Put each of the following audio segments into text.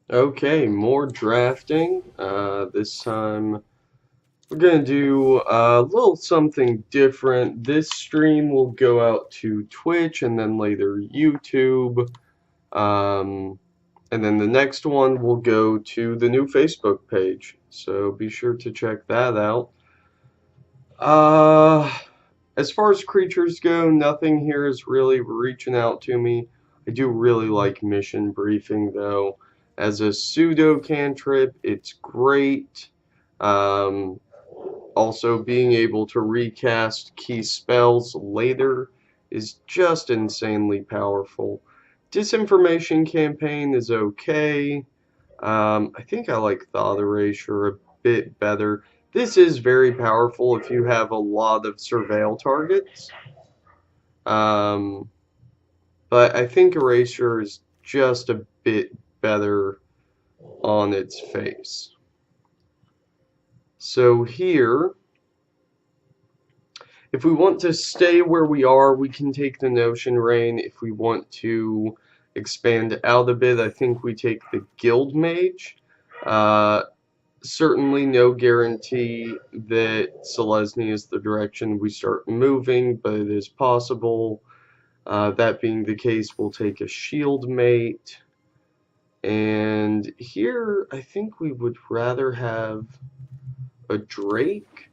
Okay, more drafting. This time we're gonna do a little something different. This stream will go out to Twitch and then later YouTube. Um, and then the next one will go to the new Facebook page. So be sure to check that out. Uh, as far as creatures go, nothing here is really reaching out to me. I do really like mission briefing though. As a pseudo cantrip, it's great. Um, Also, being able to recast key spells later is just insanely powerful. Disinformation campaign is okay. I think I like Thought Erasure a bit better. This is very powerful if you have a lot of surveil targets. Um, but I think Erasure is just a bit better on its face. So here, if we want to stay where we are, we can take the Notion Rain. If we want to expand out a bit, I think we take the Guild Mage. Uh, Certainly no guarantee that Selesnya is the direction we start moving, but it is possible. That being the case, we'll take a Shield Mate. And here, I think we would rather have a Drake.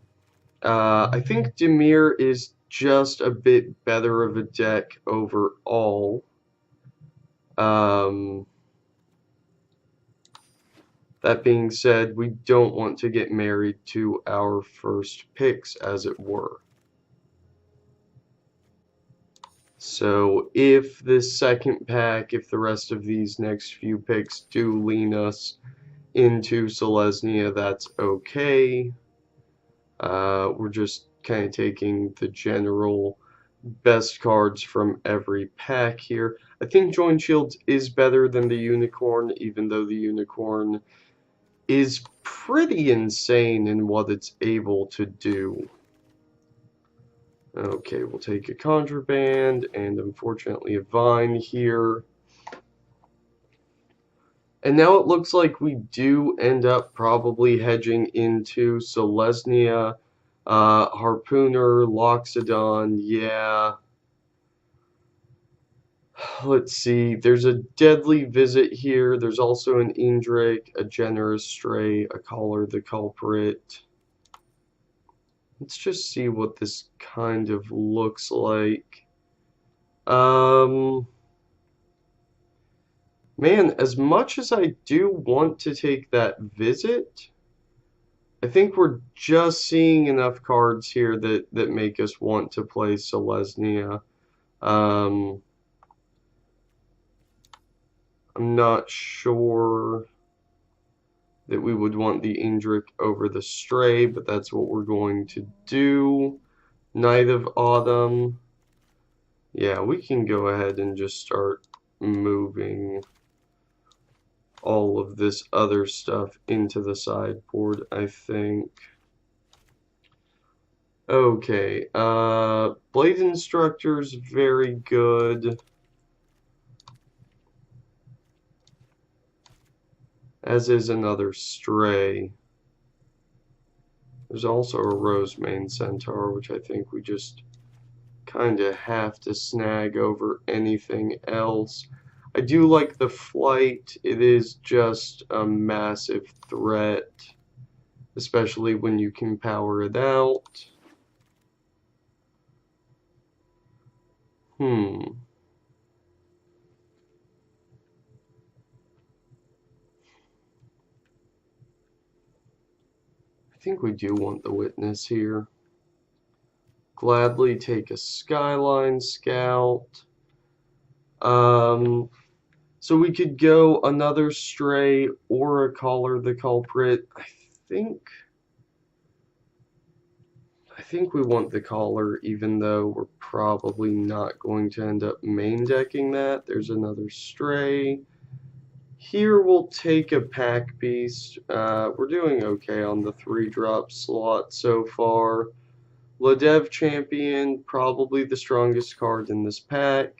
I think Dimir is just a bit better of a deck overall. Um, that being said, we don't want to get married to our first picks, as it were. So if this second pack, if the rest of these next few picks do lean us into Selesnya, that's okay. We're just kind of taking the general best cards from every pack here. I think Join Shields is better than the Unicorn, even though the Unicorn is pretty insane in what it's able to do. Okay, we'll take a Contraband, and unfortunately a Vine here. And now it looks like we do end up probably hedging into Selesnya, Harpooner, Loxodon, yeah. Let's see, there's a Deadly Visit here, there's also an Indrik, a Generous Stray, a Collar the Culprit. Let's just see what this kind of looks like. Man, as much as I do want to take that Visit, I think we're just seeing enough cards here that make us want to play Selesnya. I'm not sure that we would want the Indrik over the Stray, but that's what we're going to do. Night of Autumn. Yeah, we can go ahead and just start moving all of this other stuff into the sideboard, I think. Okay, Blade Instructor's very good. As is another Stray. There's also a Rosemane Centaur, which I think we just kind of have to snag over anything else. I do like the Flight. It is just a massive threat, especially when you can power it out. I think we do want the Witness here. Gladly take a Skyline Scout. So we could go another Stray or a Collar the Culprit. I think we want the Collar, even though we're probably not going to end up main decking that. There's another Stray. Here we'll take a Pack Beast. We're doing okay on the 3-drop slot so far. Ladev Champion, probably the strongest card in this pack.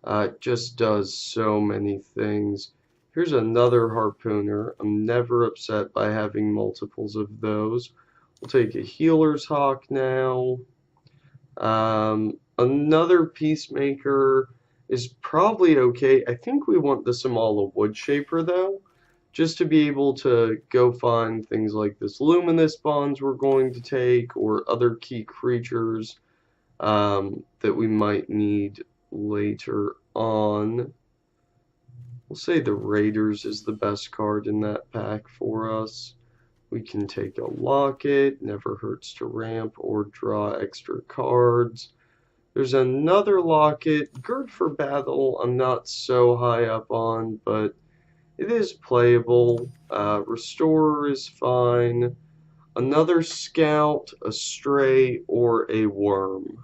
It just does so many things. Here's another harpooner. I'm never upset by having multiples of those. We'll take a healer's hawk now. Another peacemaker is probably okay. I think we want the Samala wood shaper though, just to be able to go find things like this luminous bonds we're going to take, or other key creatures that we might need later on. We'll say the Raiders is the best card in that pack for us. We can take a locket, never hurts to ramp or draw extra cards. There's another locket, good for battle, I'm not so high up on, but it is playable. Restorer is fine. Another scout, a stray, or a worm.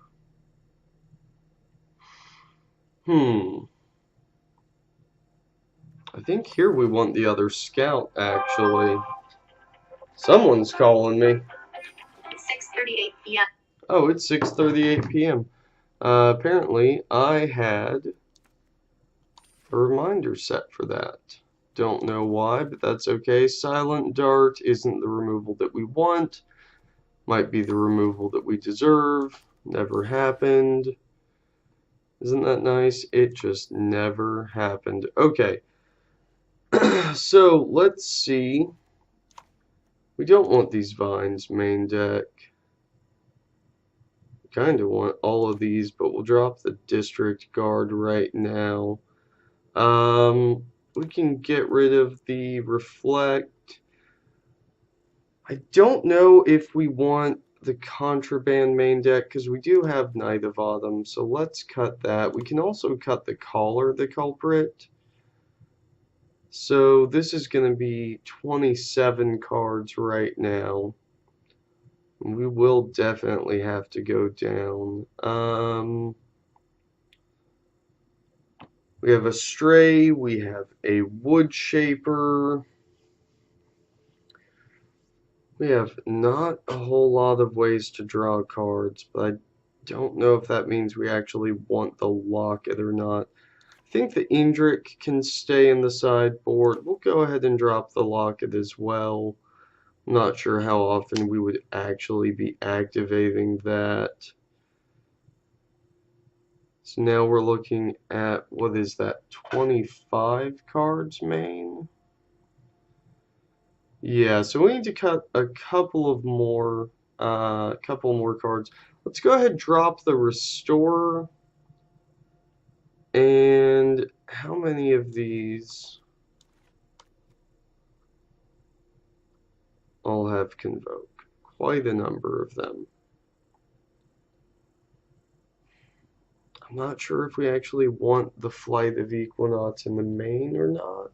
I think here we want the other scout, actually. Someone's calling me. 6:38 p.m. Oh, it's 6:38 p.m. Apparently, I had a reminder set for that. Don't know why, but that's okay. Silent Dart isn't the removal that we want. Might be the removal that we deserve. Never happened. Isn't that nice? It just never happened. Okay. So, let's see. We don't want these vines main deck. Kind of want all of these, but we'll drop the district guard right now. We can get rid of the reflect. I don't know if we want the contraband main deck because we do have Knight of Autumn, so let's cut that. We can also cut the Caller, the culprit. So this is going to be 27 cards right now. We will definitely have to go down. We have a stray, we have a wood shaper. We have not a whole lot of ways to draw cards, but I don't know if that means we actually want the locket or not. I think the Indrik can stay in the sideboard. We'll go ahead and drop the locket as well. I'm not sure how often we would actually be activating that. So now we're looking at, what is that, 25 cards main? Yeah, so we need to cut a couple more cards. Let's go ahead and drop the Restorer. And how many of these? All have Convoke. Quite a number of them. I'm not sure if we actually want the Flight of Equinox in the main or not.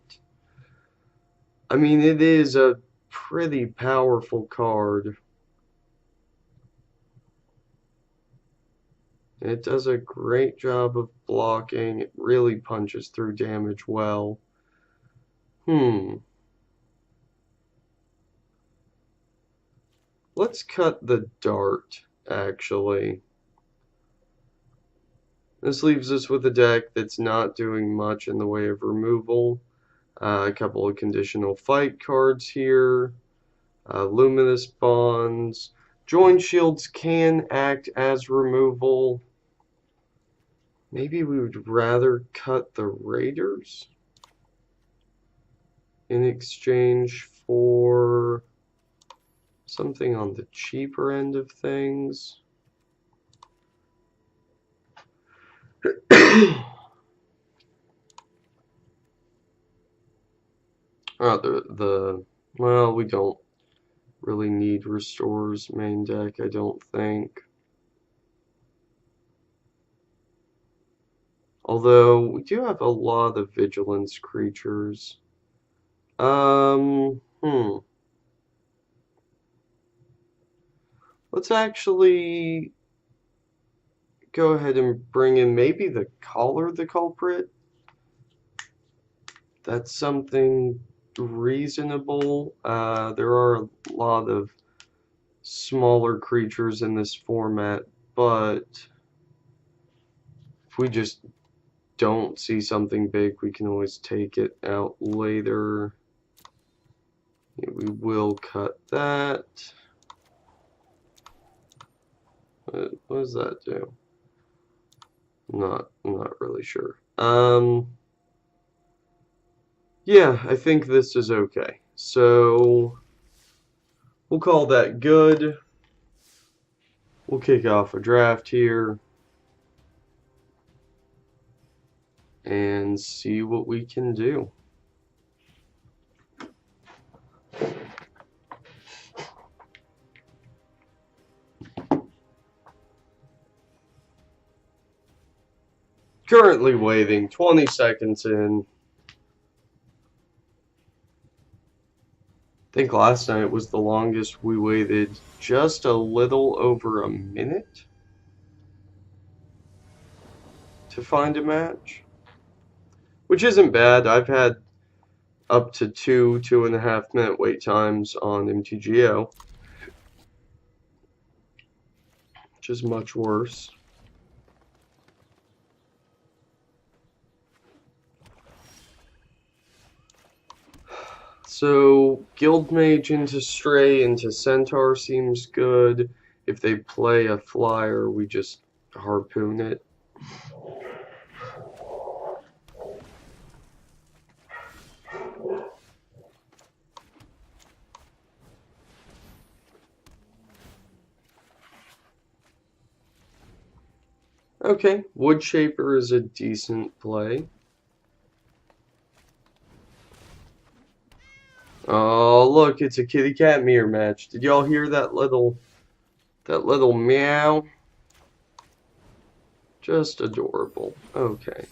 I mean, it is a pretty powerful card. It does a great job of blocking. It really punches through damage well. Let's cut the Dart, actually. This leaves us with a deck that's not doing much in the way of removal. A couple of conditional fight cards here. Luminous Bonds. Join Shields can act as removal. Maybe we would rather cut the Raiders in exchange for something on the cheaper end of things. Well, we don't really need Restore's main deck, I don't think. Although, we do have a lot of Vigilance creatures. Let's actually go ahead and bring in maybe the Caller, the culprit. That's something reasonable. There are a lot of smaller creatures in this format, but if we just don't see something big, we can always take it out later. We will cut that. What does that do? I'm not really sure. Yeah, I think this is okay. So we'll call that good. We'll kick off a draft here and see what we can do. Currently waiting, 20 seconds in. I think last night was the longest we waited, just a little over a minute to find a match, which isn't bad. I've had up to 2.5 minute wait times on MTGO, which is much worse. So Guildmage into Stray into Centaur seems good. If they play a flyer, we just harpoon it. Okay, Woodshaper is a decent play. Oh, look, it's a kitty cat mirror match. Did y'all hear that little meow? Just adorable. Okay.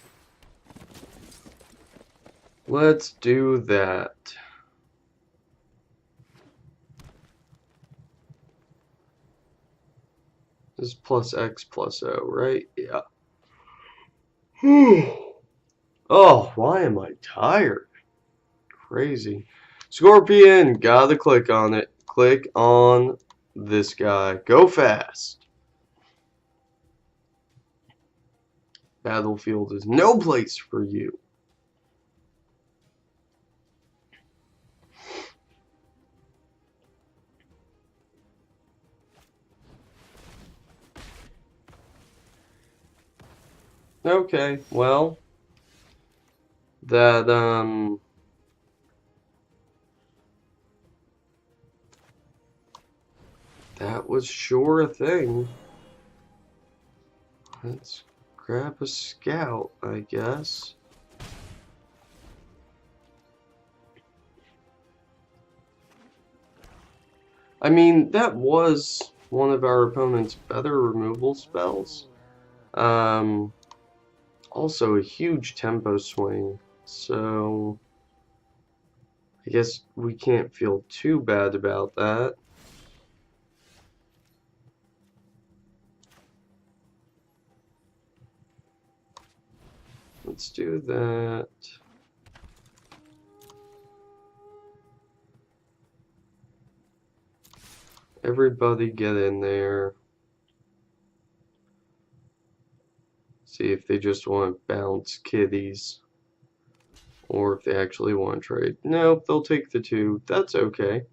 Let's do that. This is plus X plus O, right? Yeah. Oh, why am I tired? Crazy. Scorpion, gotta click on it. Click on this guy. Go fast. Battlefield is no place for you. Okay, well, that was sure a thing. Let's grab a scout, I guess. I mean, that was one of our opponent's better removal spells. Also a huge tempo swing, so I guess we can't feel too bad about that. Let's do that. Everybody get in there. See if they just want to bounce kitties. Or if they actually want to trade. Nope, they'll take the 2. That's okay.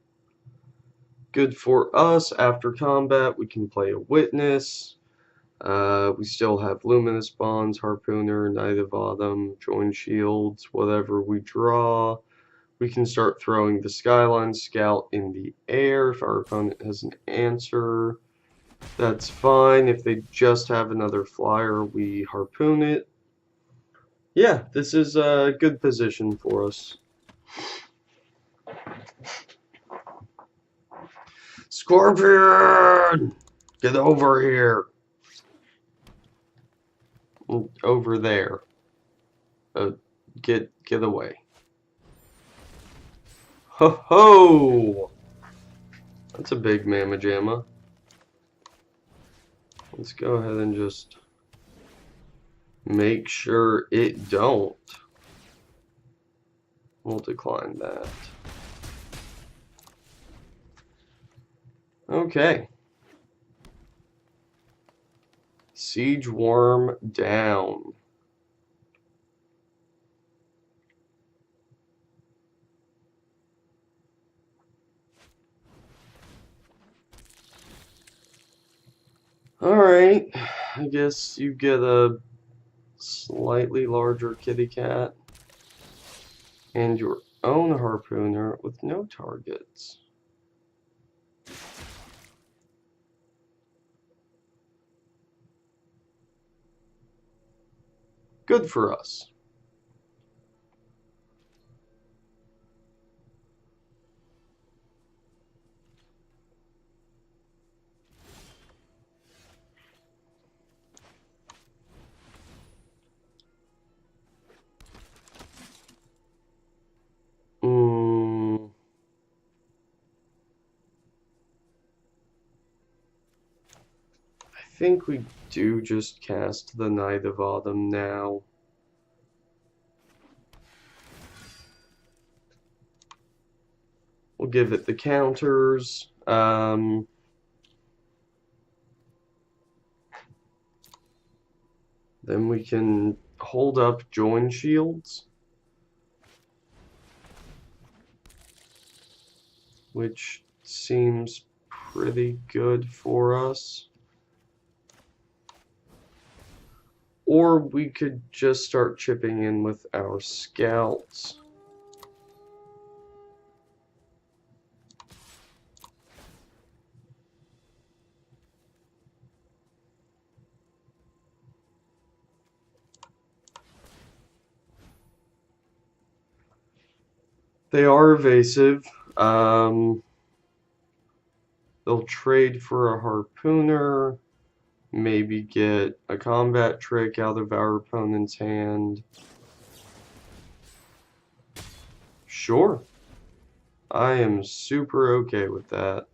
Good for us. After combat, we can play a Witness. We still have Luminous Bonds, Harpooner, Knight of Autumn, Join Shields, whatever we draw. We can start throwing the Skyline Scout in the air if our opponent has an answer. That's fine. If they just have another flyer, we harpoon it. Yeah, this is a good position for us. Scorpion! Get over here. Over there. Get away. Ho ho! That's a big mamma jamma. Let's go ahead and just make sure it don't. We'll decline that. Okay. Siege Worm down. Alright, I guess you get a slightly larger kitty cat and your own harpooner with no targets. Good for us. I think we do just cast the Knight of Autumn now. We'll give it the counters. Then we can hold up join shields, which seems pretty good for us. Or we could just start chipping in with our scouts. They are evasive. They'll trade for a harpooner, maybe get a combat trick out of our opponent's hand. Sure. I am super okay with that.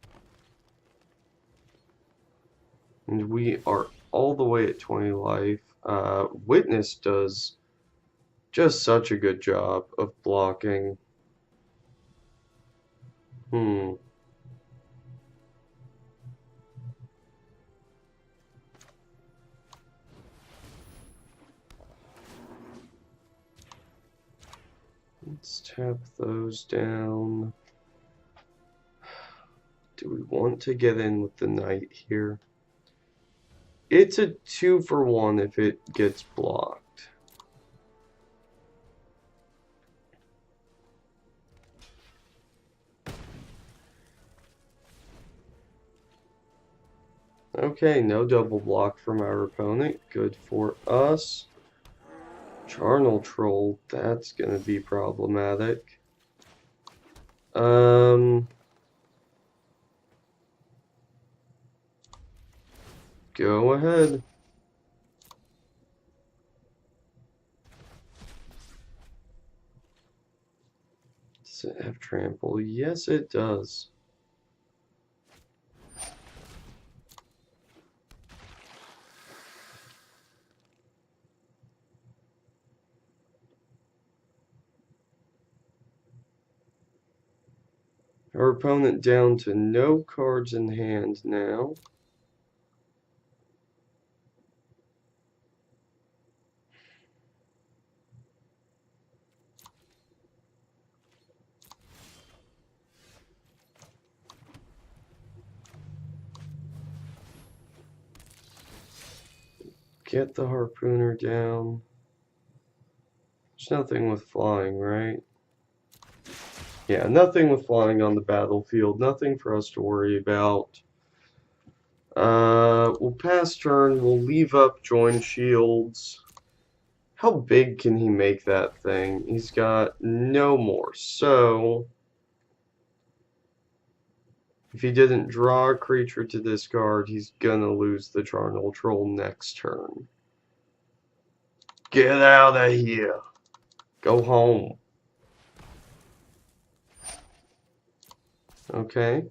And we are all the way at 20 life. Witness does just such a good job of blocking. Let's tap those down. Do we want to get in with the knight here? It's a 2-for-1 if it gets blocked. Okay, no double block from our opponent. Good for us. Charnel Troll, that's gonna be problematic. Go ahead. Does it have trample? Yes, it does. Our opponent down to no cards in hand now. Get the harpooner down. There's nothing with flying, right? Yeah, nothing with flying on the battlefield. Nothing for us to worry about. We'll pass turn. We'll leave up join shields. How big can he make that thing? He's got no more. So, if he didn't draw a creature to discard, he's gonna lose the Charnel Troll next turn. Get out of here. Go home. Okay.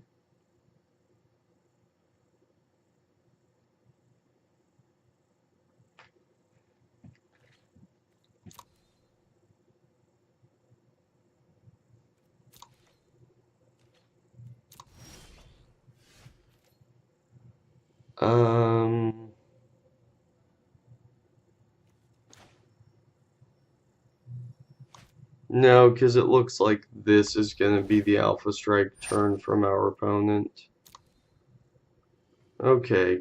No, because it looks like this is going to be the Alpha Strike turn from our opponent. Okay.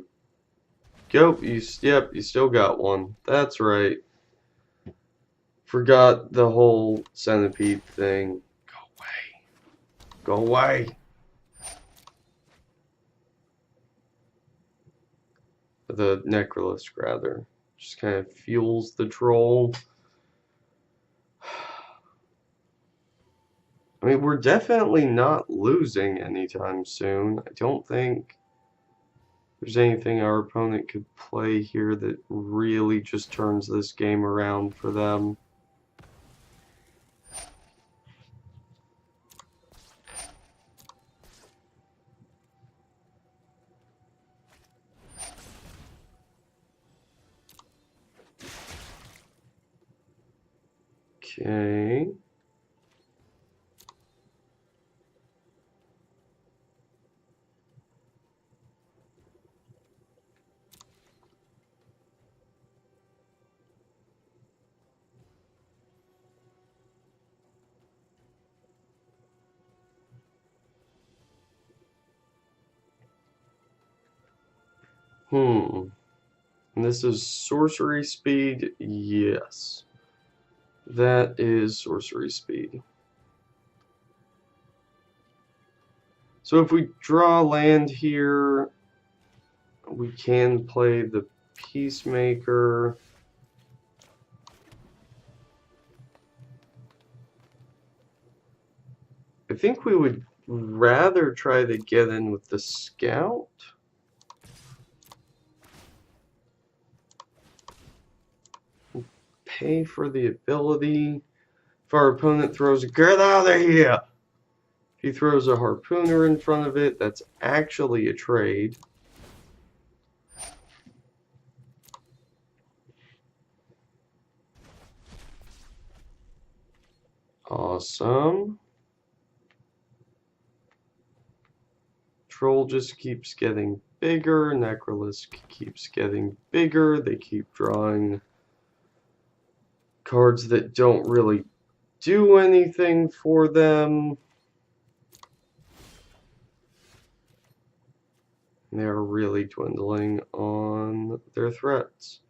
go. Yep, you still got one. That's right. Forgot the whole centipede thing. Go away. Go away. The necrolist, rather. Just kind of fuels the troll. I mean, we're definitely not losing anytime soon. I don't think there's anything our opponent could play here that really just turns this game around for them. Okay. And this is sorcery speed? Yes. That is sorcery speed. So if we draw land here, we can play the Peacemaker. I think we would rather try to get in with the Scout. Pay for the ability. If our opponent throws, get out of here! If he throws a Harpooner in front of it, that's actually a trade. Awesome. Troll just keeps getting bigger. Necrolisk keeps getting bigger. They keep drawing cards that don't really do anything for them. They're really dwindling on their threats.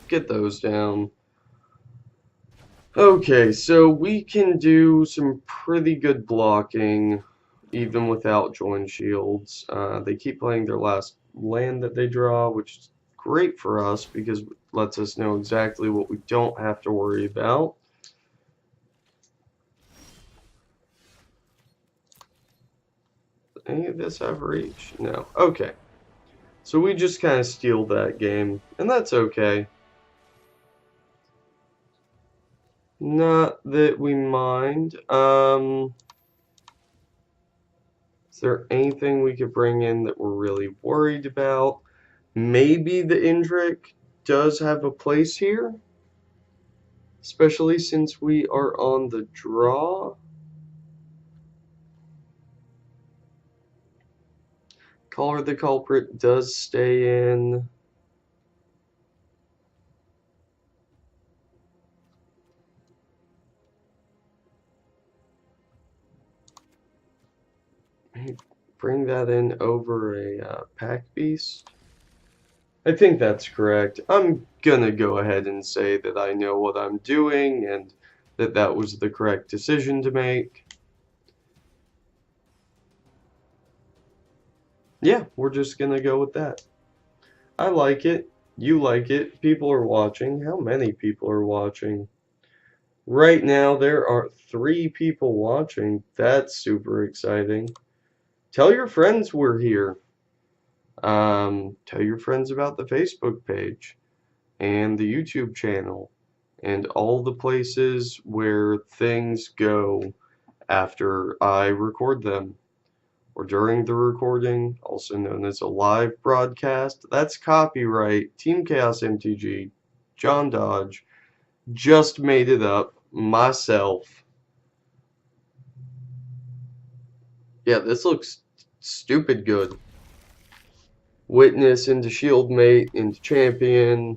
Get those down. Okay, so we can do some pretty good blocking even without join shields. They keep playing their last land that they draw, which is great for us because it lets us know exactly what we don't have to worry about. Does any of this have reach? No. Okay. So we just kind of steal that game, and that's okay. Not that we mind. Is there anything we could bring in that we're really worried about? Maybe the Indrik does have a place here, especially since we are on the draw. Collar the Culprit does stay in. Bring that in over a Pack Beast. I think that's correct. I'm gonna go ahead and say that I know what I'm doing and that that was the correct decision to make. Yeah, we're just gonna go with that. I like it. You like it. People are watching. How many people are watching? Right now, there are 3 people watching. That's super exciting. Tell your friends we're here. Tell your friends about the Facebook page and the YouTube channel and all the places where things go after I record them or during the recording, also known as a live broadcast. That's copyright Team Chaos MTG, John Dodge. Just made it up myself. Yeah, this looks stupid good. Witness into Shieldmate into Champion.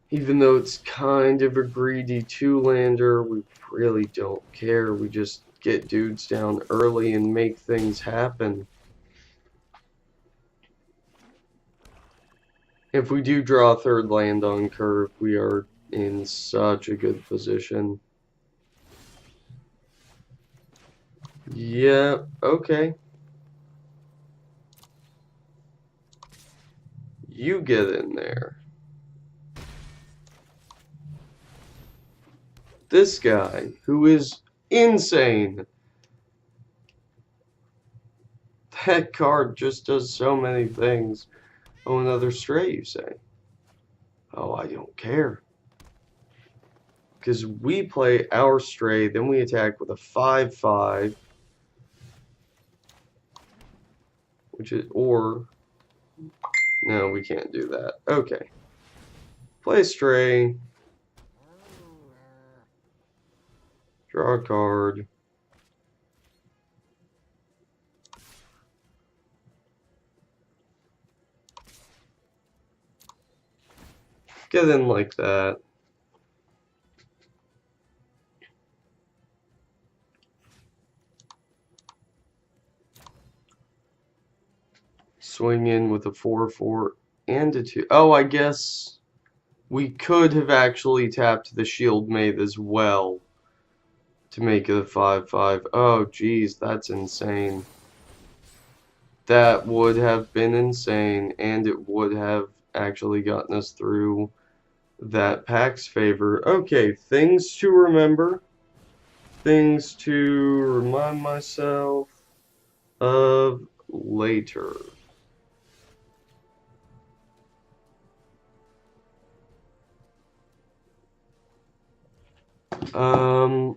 Even though it's kind of a greedy two-lander, we really don't care. We just get dudes down early and make things happen. If we do draw a third land on curve, we are in such a good position. Yeah, okay. You get in there. This guy, who is insane. That card just does so many things. Oh, another stray, you say? Oh, I don't care. Because we play our stray, then we attack with a 5/5. Which is, or, no, we can't do that. Okay. Play stray. Draw a card. Get in like that. Swing in with a 4/4 and a 2. Oh, I guess we could have actually tapped the Shield Maid as well to make it a 5/5. Oh, geez, that's insane. That would have been insane, and it would have actually gotten us through that Pax favor. Okay, things to remember. Things to remind myself of later.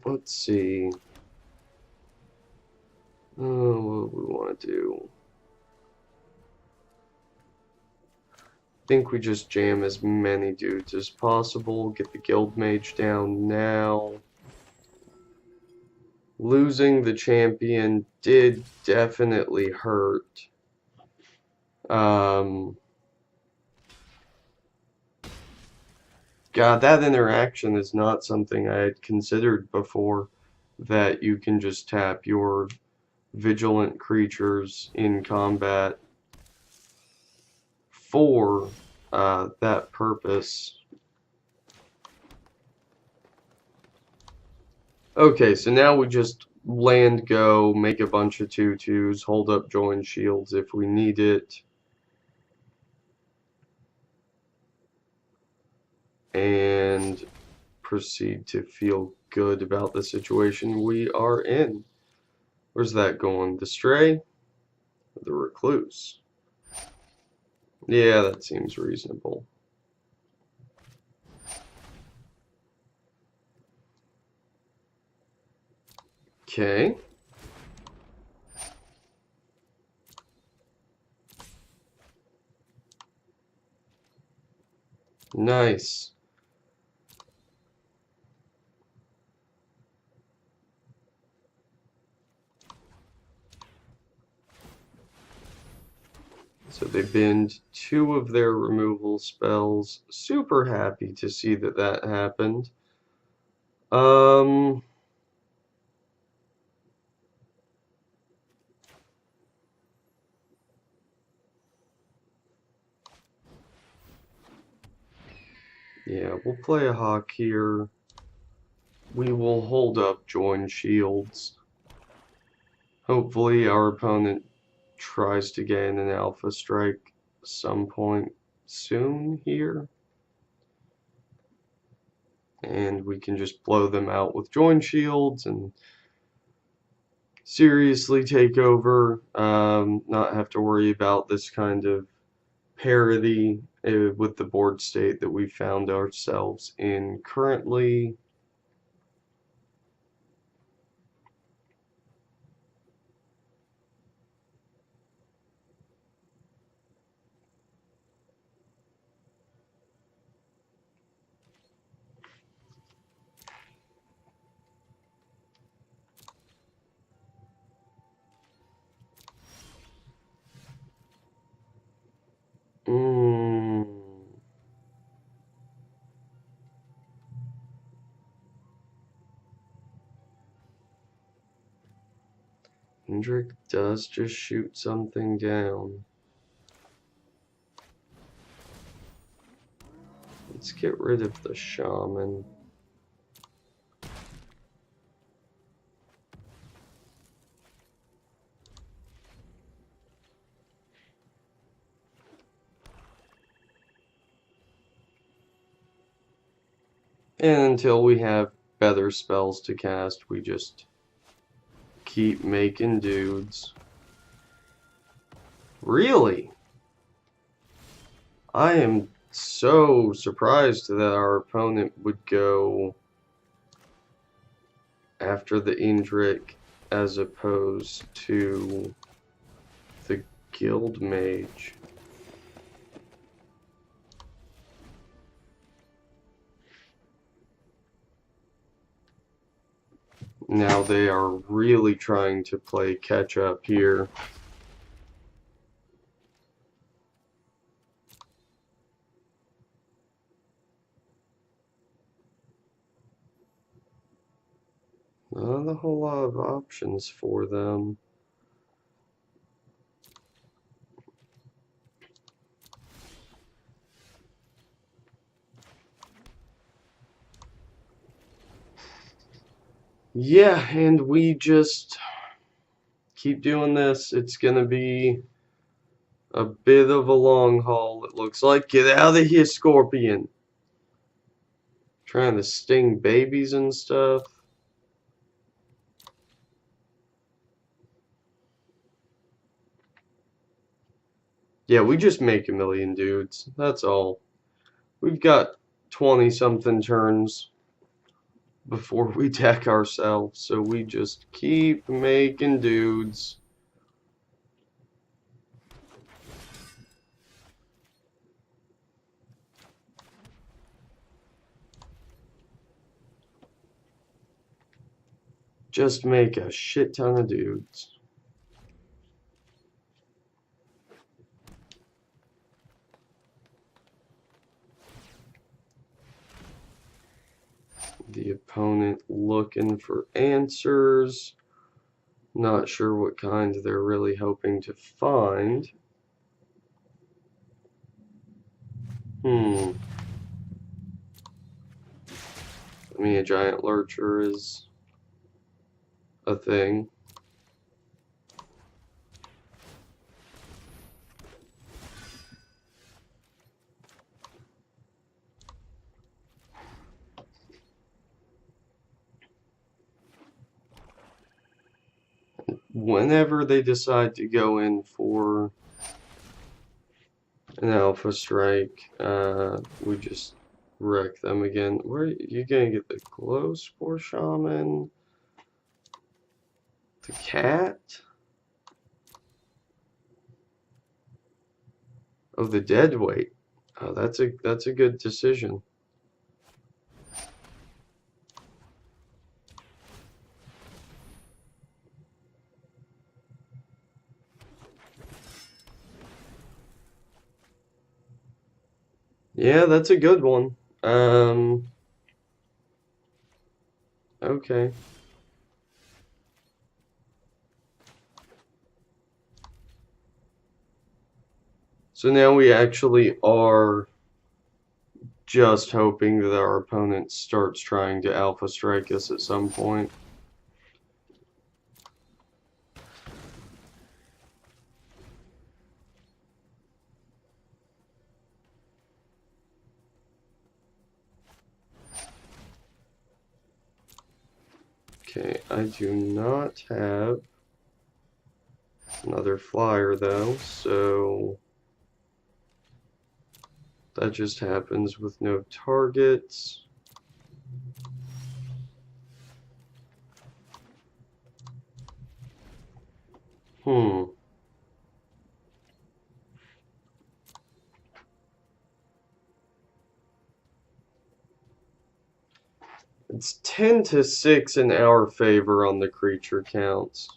Let's see. Oh, what do we want to do? I think we just jam as many dudes as possible. Get the guild mage down now. Losing the champion did definitely hurt. God, that interaction is not something I had considered before. That you can just tap your vigilant creatures in combat for that purpose. Okay, so now we just land go, make a bunch of 2/2s, hold up join shields if we need it. And proceed to feel good about the situation we are in. Where's that going? The stray? Or the recluse? Yeah, that seems reasonable. Okay. Nice. So they binned 2 of their removal spells. Super happy to see that that happened. Yeah, we'll play a hawk here. We will hold up join shields. Hopefully our opponent tries to gain an alpha strike some point soon here. And we can just blow them out with join shields and seriously take over. Not have to worry about this kind of parity with the board state that we found ourselves in currently. Mm. Hendrik does just shoot something down. Let's get rid of the shaman. And until we have better spells to cast, we just keep making dudes. Really? I am so surprised that our opponent would go after the Indrik as opposed to the Guild Mage. Now they are really trying to play catch up here. Not a whole lot of options for them. Yeah, and we just keep doing this. It's gonna be a bit of a long haul, it looks like. Get out of here, Scorpion! Trying to sting babies and stuff. Yeah, we just make a million dudes. That's all. We've got 20-something turns before we deck ourselves, so we just keep making dudes. Just make a shit ton of dudes. The opponent looking for answers. Not sure what kind they're really hoping to find. I mean, a giant lurcher is a thing. Whenever they decide to go in for an alpha strike, we just wreck them again. Where are you gonna get the glow spore shaman? The cat? Oh, the dead weight. Oh, that's a good decision. Yeah, that's a good one. Okay. So now we actually are just hoping that our opponent starts trying to alpha strike us at some point. Okay, I do not have another flyer though, so that just happens with no targets. It's 10 to 6 in our favor on the creature counts.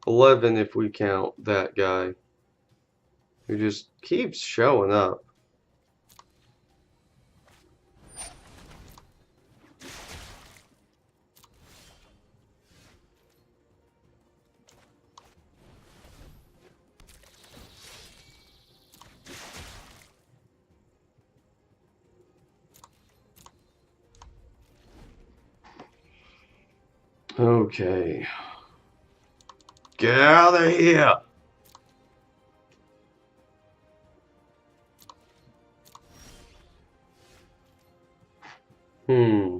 11 if we count that guy, who just keeps showing up. Okay. Get out of here! Hmm.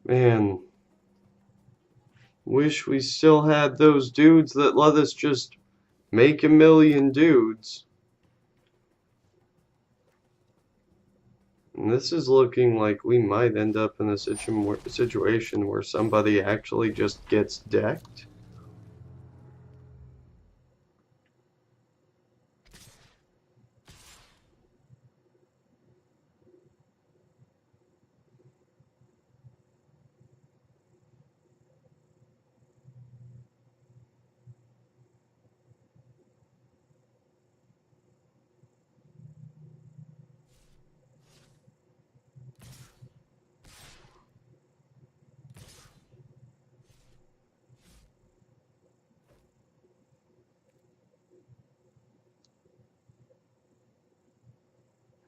Man. Wish we still had those dudes that let us just make a million dudes. And this is looking like we might end up in a situation where somebody actually just gets decked.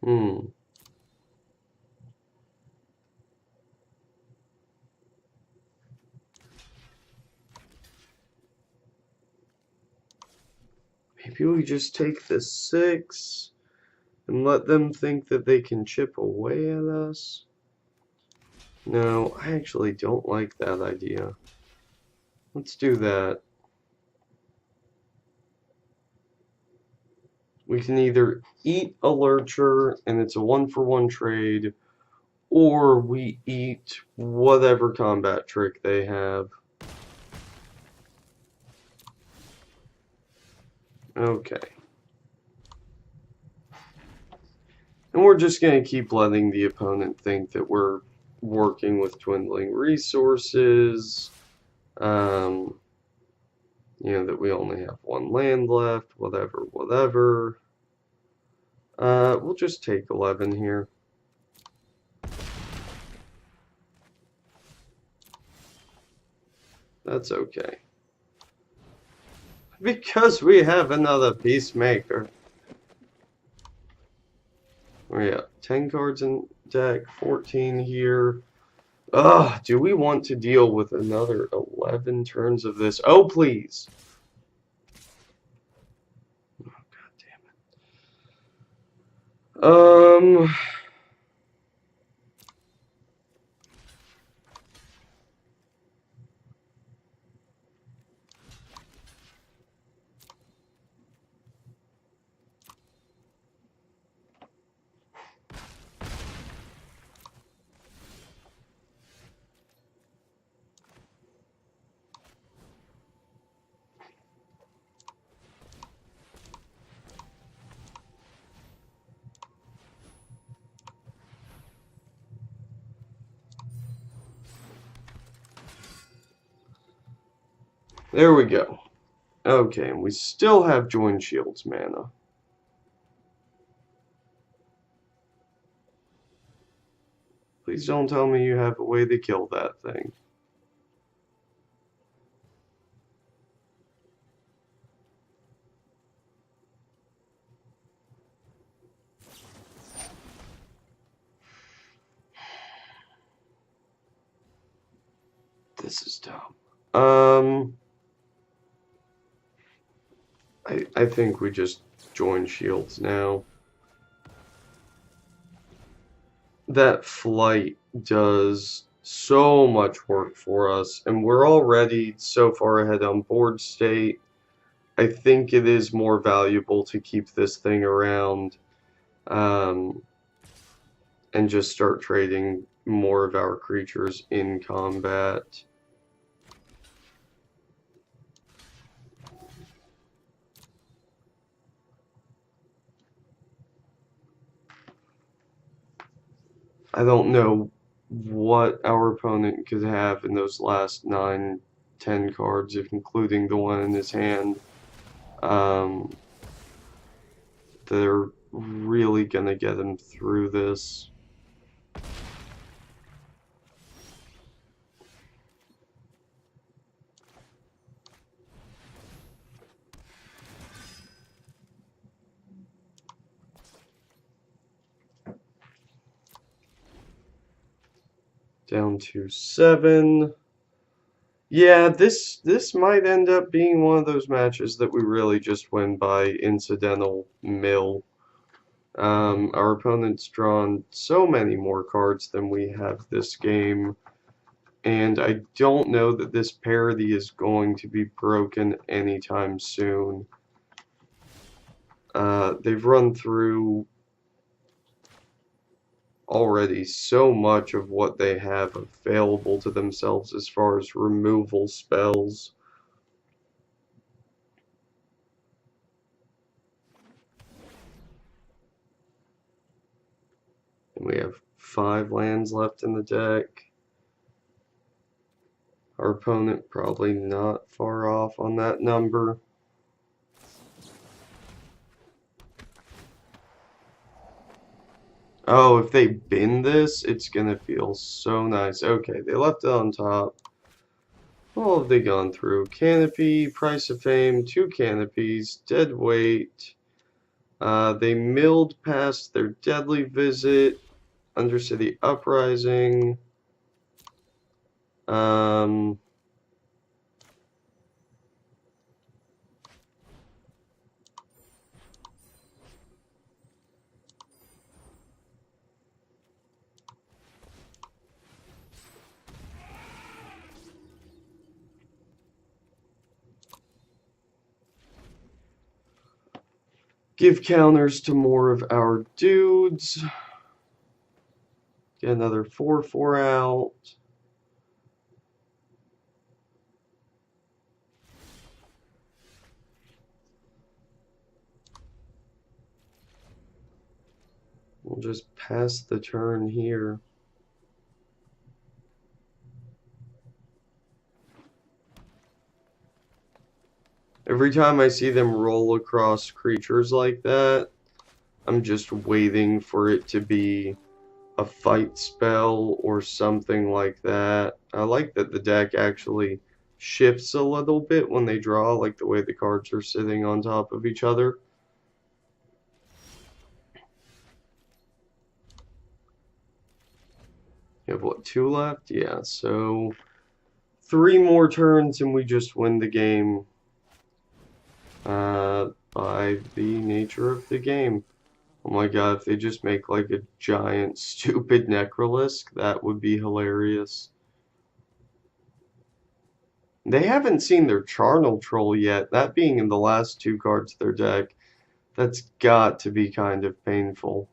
Hmm. Maybe we just take the 6 and let them think that they can chip away at us. No, I actually don't like that idea. Let's do that. We can either eat a lurcher and it's a 1-for-1 trade, or we eat whatever combat trick they have. Okay. And we're just going to keep letting the opponent think that we're working with dwindling resources. You know, that we only have 1 land left, whatever, whatever. We'll just take 11 here. That's okay. Because we have another Peacemaker. We got 10 cards in deck, 14 here. Ugh, do we want to deal with another 11 turns of this? Oh, please. Oh, God damn it. There we go. Okay, and we still have Join Shields mana. Please don't tell me you have a way to kill that thing. This is dumb. I think we just join shields now. That flight does so much work for us, and we're already so far ahead on board state. I think it is more valuable to keep this thing around, and just start trading more of our creatures in combat. I don't know what our opponent could have in those last 9, 10 cards, if including the one in his hand. They're really gonna get him through this. Down to 7. Yeah, this might end up being one of those matches that we really just win by incidental mill. Our opponent's drawn so many more cards than we have this game, and I don't know that this parity is going to be broken anytime soon. They've run through already so much of what they have available to themselves as far as removal spells. And we have 5 lands left in the deck. Our opponent probably not far off on that number. Oh, if they bin this, it's gonna feel so nice. Okay, they left it on top. What have they gone through? Canopy, Price of Fame, 2 canopies, Dead Weight. They milled past their Deadly Visit, Undercity Uprising. Give counters to more of our dudes. Get another 4/4 out. We'll just pass the turn here. Every time I see them roll across creatures like that, I'm just waiting for it to be a fight spell or something like that. I like that the deck actually shifts a little bit when they draw, like the way the cards are sitting on top of each other. You have what, 2 left? Yeah, so 3 more turns and we just win the game by the nature of the game. Oh my god, if they just make like a giant stupid Necrolisk, that would be hilarious. They haven't seen their Charnel Troll yet, that being in the last 2 cards of their deck. That's got to be kind of painful.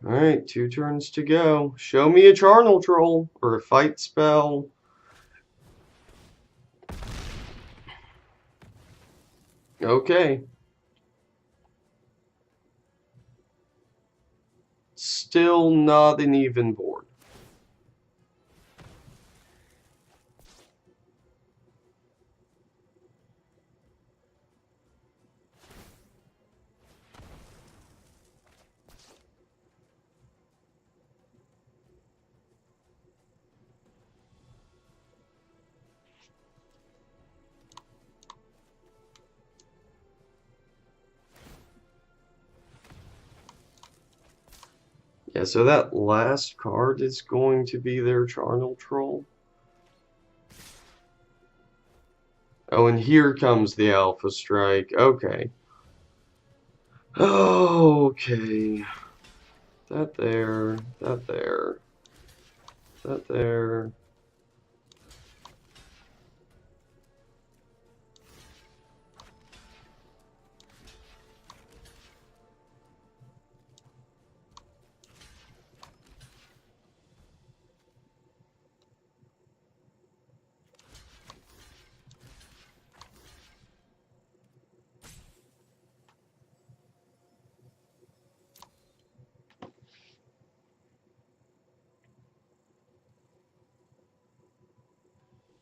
Alright, 2 turns to go. Show me a Charnel Troll or a fight spell. Okay. Still not an even board. Yeah, so that last card is going to be their Charnel Troll. Oh, and here comes the Alpha Strike. Okay. Okay. That there, that there, that there.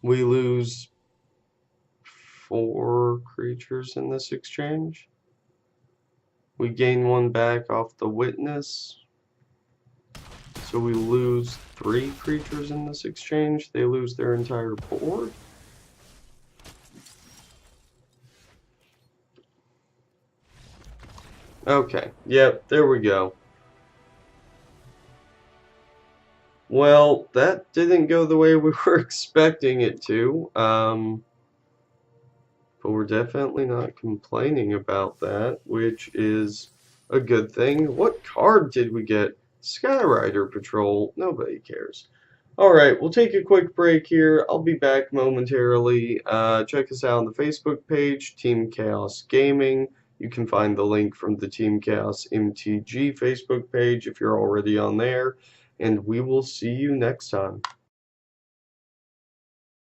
We lose 4 creatures in this exchange. We gain 1 back off the Witness. So we lose 3 creatures in this exchange. They lose their entire board. Okay, yep, there we go. Well, that didn't go the way we were expecting it to, but we're definitely not complaining about that, which is a good thing. What card did we get? Skyrider Patrol. Nobody cares. Alright, we'll take a quick break here. I'll be back momentarily. Check us out on the Facebook page, Team Chaos Gaming. You can find the link from the Team Chaos MTG Facebook page if you're already on there. And we will see you next time.